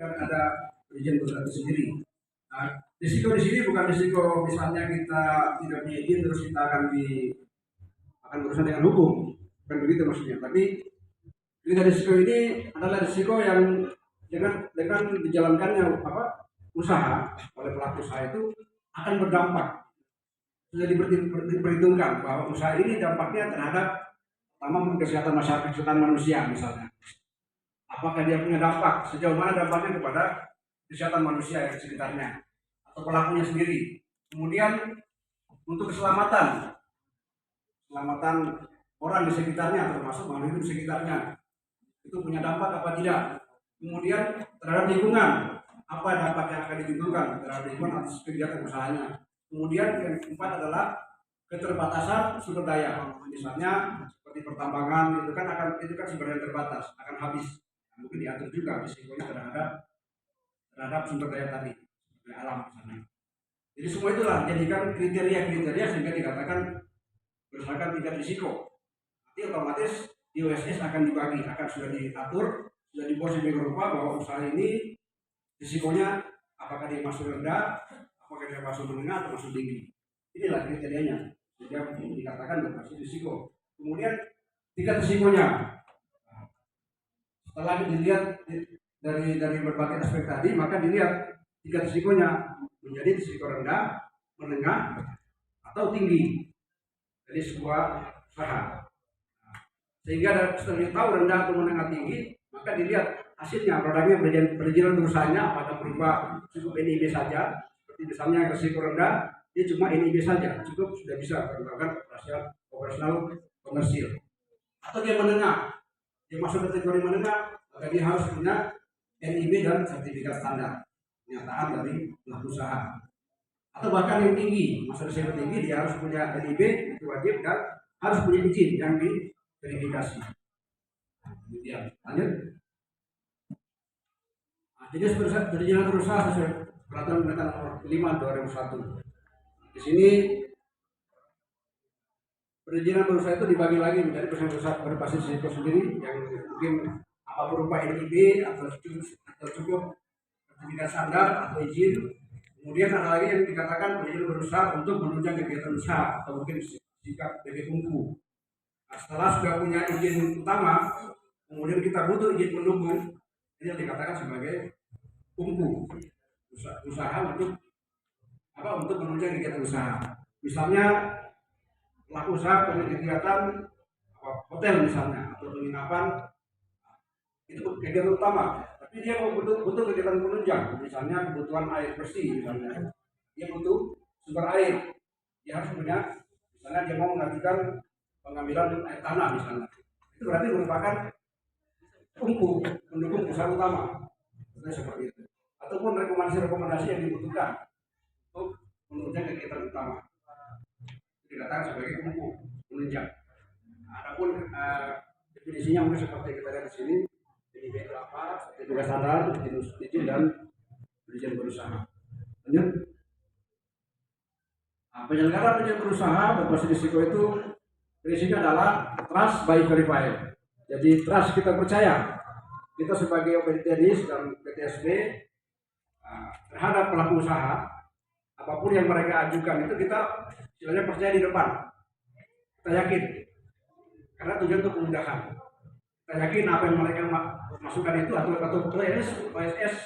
kan ada izin berusaha itu sendiri. Nah, risiko di sini bukan risiko misalnya kita tidak punya izin terus kita akan berurusan dengan hukum, bukan begitu maksudnya. Tapi risiko ini adalah risiko yang dengan dijalankannya usaha oleh pelaku usaha itu akan berdampak. Sudah diperhitungkan bahwa usaha ini dampaknya terhadap pertama kesehatan masyarakat, kesehatan manusia misalnya. Apakah dia punya dampak, sejauh mana dampaknya kepada kesehatan manusia yang di sekitarnya atau pelakunya sendiri. Kemudian untuk keselamatan orang di sekitarnya, termasuk makhluk hidup di sekitarnya, itu punya dampak apa tidak. Kemudian terhadap lingkungan, apa dampak yang akan ditimbulkan terhadap lingkungan atas kegiatan usahanya. Kemudian yang keempat adalah keterbatasan sumber daya, misalnya seperti pertambangan itu kan sumber daya terbatas, akan habis. Mungkin diatur juga risikonya terhadap sumber daya tadi, sumber alam misalnya. Jadi semua itulah jadikan kriteria sehingga dikatakan berdasarkan tingkat risiko. Nanti otomatis di USS akan dibagi, akan sudah diatur, sudah dibuat sedemikian rupa bahwa usaha ini risikonya apakah dia masuk rendah, apakah dia masuk menengah atau masuk tinggi. Inilah kriterianya sehingga dikatakan berbasis risiko. Kemudian tingkat risikonya setelah dilihat dari berbagai aspek tadi, maka dilihat tingkat risikonya menjadi risiko rendah, menengah, atau tinggi dari sebuah usaha. Sehingga setelah tahu rendah atau menengah tinggi, maka dilihat hasilnya, produknya berjalan usahanya apakah berupa cukup NIB saja, seperti misalnya risiko rendah, dia cuma NIB saja, cukup sudah bisa melakukan operasional komersil. Atau dia menengah, dia masuk kategori menengah, maka dia harus punya NIB dan sertifikat standar pernyataan dari pelaku usaha. Atau bahkan yang tinggi, masuk risiko tinggi, dia harus punya NIB, itu wajib, dan harus punya izin yang diverifikasi. Kemudian lanjut. Jenis perizinan berusaha sesuai peraturan pemerintah nomor 5/2001. Di sini perizinan berusaha itu dibagi lagi menjadi perizinan berusaha berbasis risiko sendiri yang mungkin apa berupa NIB atau cukup sertifikat standar atau izin. Kemudian ada lagi yang dikatakan perizinan berusaha untuk menunjang kegiatan usaha atau mungkin sikap sebagai tungku. Nah, setelah sudah punya izin utama, kemudian kita butuh izin pendukung, ini yang dikatakan sebagai tungku usaha untuk menunjang kegiatan usaha. Misalnya pelaku usaha punya kegiatan hotel misalnya atau penginapan, itu kegiatan utama, tapi dia butuh kegiatan penunjang, misalnya kebutuhan air bersih misalnya, dia butuh sumber air, dia harus punya, misalnya dia mau mengajukan pengambilan air tanah misalnya, itu berarti merupakan tungku pendukung usaha utama, seperti itu. Ataupun rekomendasi yang dibutuhkan untuk menunjang kegiatan utama, dikatakan sebagai tungku penunjang. Adapun definisinya mungkin seperti kita lihat di sini, NIB itu apa, sertifikat standar, izin dan perizinan berusaha. Lanjut. Nah, penyelenggara perizinan berusaha berbasis risiko itu prinsipnya adalah trust by verifier. Jadi trust, kita percaya, kita sebagai OPDTNIS dan PTSB terhadap pelaku usaha, apapun yang mereka ajukan itu kita istilahnya percaya di depan. Kita yakin, karena tujuan untuk kemudahan. Kita yakin apa yang mereka masukkan itu atau OSS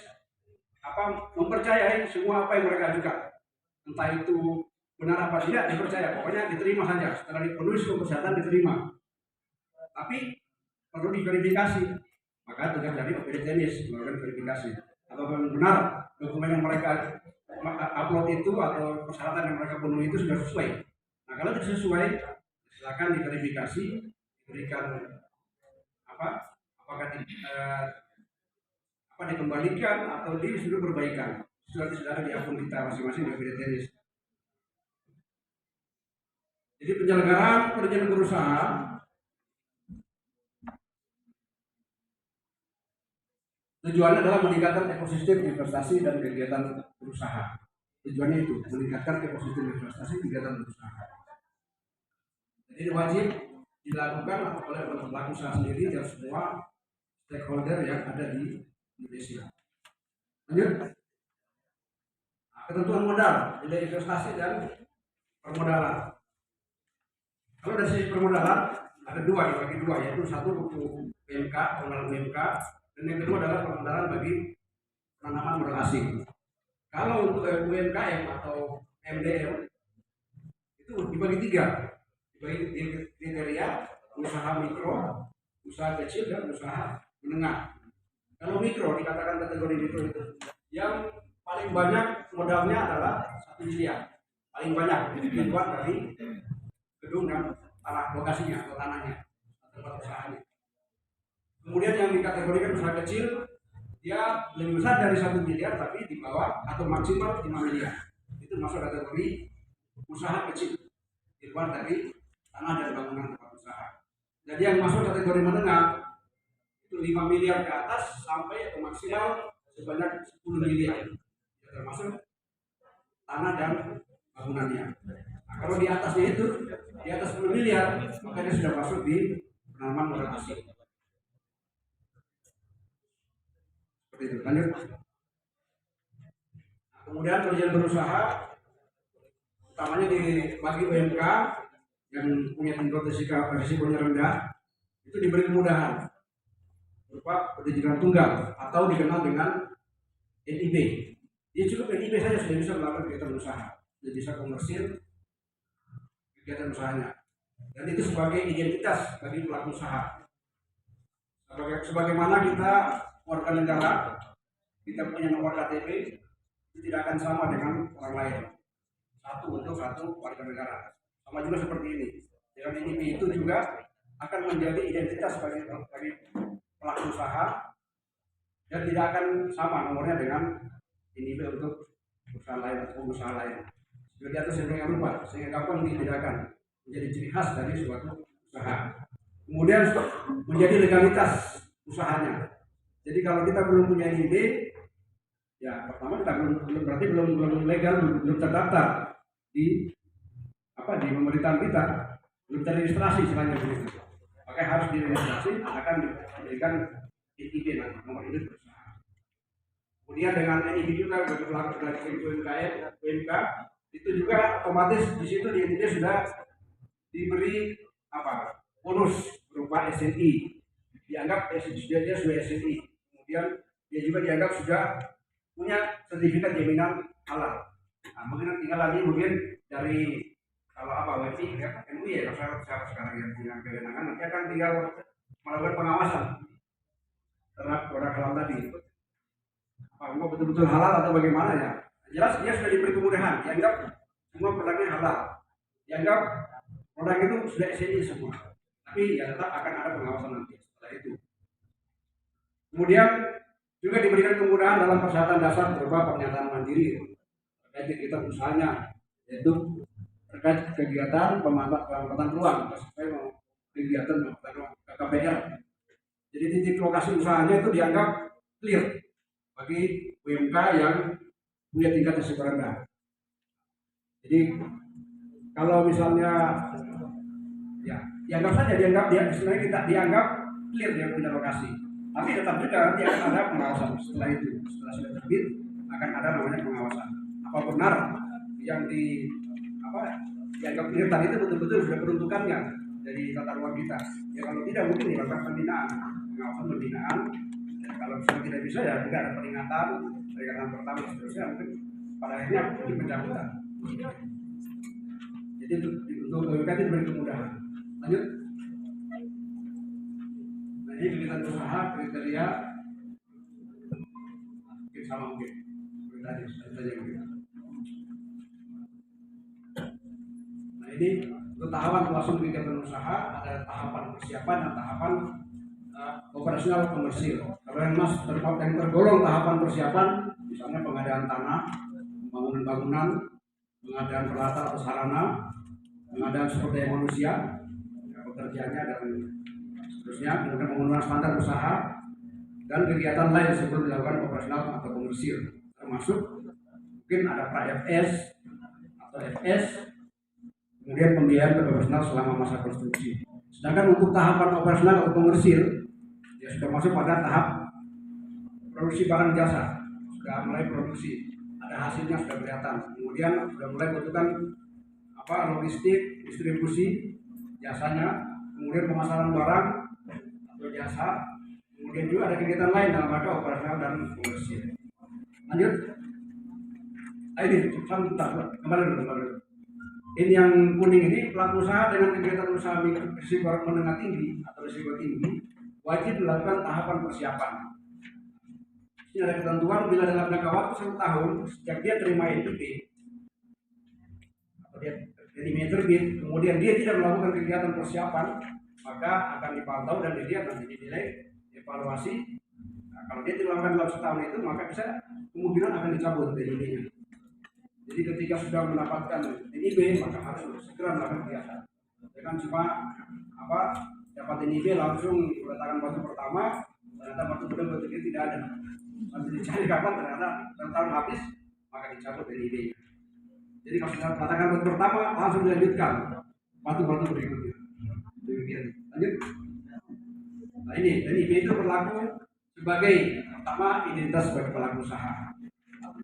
mempercayai semua apa yang mereka ajukan. Entah itu benar apa tidak dipercaya, pokoknya diterima saja. Setelah dipenuhi kesehatan diterima. Tapi perlu diverifikasi. Maka tugas dari OPDTNIS melakukan verifikasi. Apakah benar dokumen yang mereka upload itu atau persyaratan yang mereka penuhi itu sudah sesuai. Nah, kalau tidak sesuai, silakan diverifikasi, diberikan apakah dikembalikan atau disuruh perbaikan. Sudah ada di akun kita masing-masing di OPDTNIS. Jadi penyelenggaraan perizinan berusaha tujuannya adalah meningkatkan ekosistem investasi dan kegiatan berusaha. Tujuannya itu meningkatkan ekosistem investasi kegiatan berusaha. Jadi wajib dilakukan oleh pelaku usaha sendiri dan semua stakeholder yang ada di Indonesia. Lanjut. Nah, ketentuan modal, nilai investasi dan permodalan. Kalau dari sisi permodalan ada dua, dibagi dua, yaitu satu untuk UMK, pengenalan UMK, dan yang kedua adalah permodalan bagi penanaman modal asing. Kalau untuk UMKM atau MDM itu dibagi tiga, dibagi kriteria usaha mikro, usaha kecil, dan usaha menengah. Kalau mikro dikatakan kategori mikro itu yang paling banyak modalnya adalah 1 miliar, paling banyak dibuat dari gedung dan tanah lokasinya atau tanahnya atau tempat usahanya. Kemudian yang dikategorikan usaha kecil dia lebih besar dari 1 miliar tapi di bawah atau maksimal 5 miliar. Itu masuk kategori usaha kecil di luar dari tanah dan bangunan tempat usaha. Jadi yang masuk kategori menengah itu 5 miliar ke atas sampai atau maksimal sebanyak 10 miliar. Ya, termasuk tanah dan bangunannya. Nah, kalau di atasnya itu di atas 10 miliar maka dia sudah masuk di penanaman modal asing. Seperti itu. Lanjut. Nah, kemudian perizinan berusaha utamanya bagi UMK yang punya tingkat risikonya rendah itu diberi kemudahan berupa perizinan tunggal atau dikenal dengan NIB. Dia cukup NIB saja sudah bisa melakukan kegiatan usaha, sudah bisa komersil kegiatan usahanya, dan itu sebagai identitas bagi pelaku usaha. Sebagaimana kita warga negara, kita punya nomor KTP itu tidak akan sama dengan orang lain. Satu warga negara. Sama juga seperti ini. Dengan NIB itu juga akan menjadi identitas bagi pelaku usaha dan tidak akan sama nomornya dengan NIB untuk perusahaan lain atau pengusaha lain. Jadi atas yang rupa sehingga gampang dibedakan menjadi ciri khas dari suatu usaha. Kemudian menjadi legalitas usahanya. Jadi kalau kita belum punya NIB, ya pertama kita belum legal, belum terdaftar di pemerintahan kita, belum terregistrasi istilahnya begitu. Maka harus diregistrasi, akan diberikan NIB nanti, nomor induk berusaha. Kemudian dengan NIB juga bagi pelaku dari UMK itu juga otomatis di situ di NIB sudah diberi bonus berupa SNI. Dianggap dia sudah SNI. Kemudian dia juga dianggap sudah punya sertifikat jaminan halal. Nah, mungkin tinggal lagi dari kalau WPI MUI ya, siapa sekarang yang punya kewenangan nanti akan tinggal melakukan pengawasan terhadap produk halal tadi. Apakah betul-betul halal atau bagaimana ya? Jelas dia sudah diberi kemudahan, dianggap semua produknya halal, dianggap produk itu sudah SNI semua. Tapi ya tetap akan ada pengawasan nanti setelah itu. Kemudian juga diberikan kemudahan dalam persyaratan dasar berupa pernyataan mandiri terkait kegiatan usahanya, yaitu terkait kegiatan pemanfaatan ruang sesuai kegiatan KPR. Jadi titik lokasi usahanya itu dianggap clear bagi UMK yang punya tingkat risiko rendah. Jadi kalau misalnya ya dianggap dia sebenarnya kita dianggap clear dia punya lokasi. Tapi tetap juga nanti akan ada pengawasan setelah itu, setelah sudah terbit akan ada namanya pengawasan. Apa benar yang dianggap clear tadi itu betul-betul sudah peruntukannya dari tata ruang kita. Ya kalau tidak mungkin dilakukan pembinaan, pengawasan pembinaan. Dan kalau misalnya tidak bisa ya tidak ada peringatan pertama seterusnya mungkin pada akhirnya mungkin pencabutan. Jadi untuk BPK itu diberi kemudahan. Lanjut. Nah ini kegiatan usaha kriteria mungkin sama mungkin tadi mungkin. Nah ini untuk tahapan pelaksanaan kegiatan usaha ada tahapan persiapan dan tahapan operasional komersil. Kalau yang tergolong tahapan persiapan, misalnya pengadaan tanah, pembangunan bangunan, pengadaan peralatan atau sarana, pengadaan sumber daya manusia, pekerjaannya dan seterusnya, kemudian pembangunan standar usaha dan kegiatan lain sebelum dilakukan operasional atau komersil, termasuk mungkin ada pra-FS atau FS, kemudian pembiayaan operasional selama masa konstruksi. Sedangkan untuk tahapan operasional atau komersil, ya sudah masuk pada tahap produksi barang jasa. sudah mulai produksi, ada hasilnya sudah kelihatan. Kemudian sudah mulai membutuhkan logistik, distribusi jasanya, kemudian pemasaran barang atau jasa, kemudian juga ada kegiatan lain dalam rangka operasional dan komersil. Lanjut. Ini kembali dulu. Ini yang kuning ini pelaku usaha dengan kegiatan usaha risiko menengah tinggi atau risiko tinggi wajib melakukan tahapan persiapan. Ini ada ketentuan bila dalam jangka waktu 1 tahun sejak dia terima NIP atau dia terbit, kemudian dia tidak melakukan kegiatan persiapan, maka akan dipantau dan dilihat nanti dinilai evaluasi. Nah, kalau dia tidak melakukan dalam setahun itu, maka bisa kemungkinan akan dicabut NIP-nya. Jadi ketika sudah mendapatkan NIP, maka harus segera melakukan kegiatan. Jangan cuma dapat NIP langsung meletakkan batu pertama, ternyata batu kedua ketiga tidak ada. Nanti dicari kapan ternyata tahun habis, maka dicabut NIP. Jadi kalau sudah meletakkan batu pertama, langsung dilanjutkan batu-batu berikutnya. Demikian. Lanjut. Nah ini NIP itu berlaku sebagai pertama identitas sebagai pelaku usaha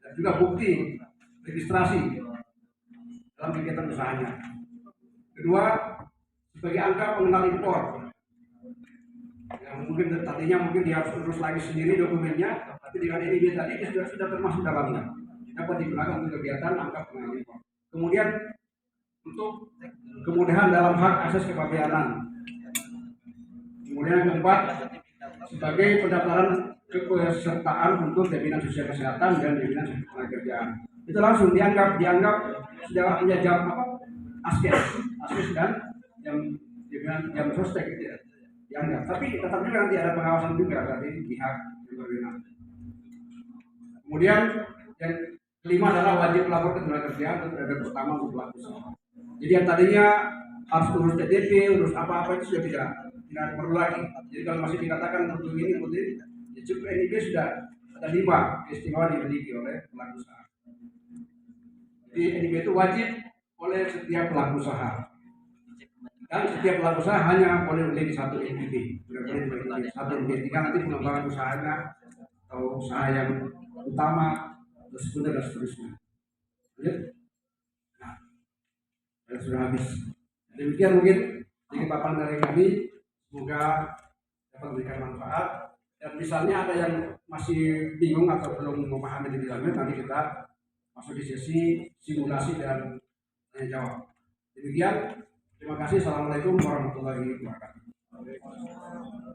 dan juga bukti registrasi dalam kegiatan usahanya. Kedua, sebagai angka pengenal impor. Yang mungkin tadinya dia harus urus lagi sendiri dokumennya, tapi dengan NIP tadi dia sudah termasuk dalamnya. Dapat digunakan untuk kegiatan angka pengenal impor. Kemudian untuk kemudahan dalam hak akses kepabeanan. Kemudian yang keempat, sebagai pendaftaran kepesertaan untuk jaminan sosial kesehatan dan jaminan ketenagakerjaan. Itu langsung dianggap sudah punya jam askes dan jam sostek gitu ya, dianggap. Tapi tetap juga nanti ada pengawasan juga dari pihak yang berwenang. Kemudian yang kelima adalah wajib lapor ke ketenagakerjaan untuk tenaga utama untuk pelaku usaha. Jadi yang tadinya harus urus TTP, urus apa-apa itu sudah tidak perlu lagi. Jadi kalau masih dikatakan untuk ini ya cukup NIP sudah ada 5 keistimewaan dimiliki oleh pelaku usaha. Jadi NIP itu wajib oleh setiap pelaku usaha. Dan setiap pelaku usaha hanya boleh memiliki 1 NIP. Tidak boleh memiliki 1 NIP. Jika nanti pengembangan usahanya atau usaha yang utama atau sekunder dan seterusnya. Nah, sudah habis. Demikian mungkin ini paparan dari kami. Semoga dapat memberikan manfaat. Dan misalnya ada yang masih bingung atau belum memahami di dalamnya, nanti kita masuk di sesi simulasi dan tanya jawab. Demikian, terima kasih. Assalamualaikum warahmatullahi wabarakatuh.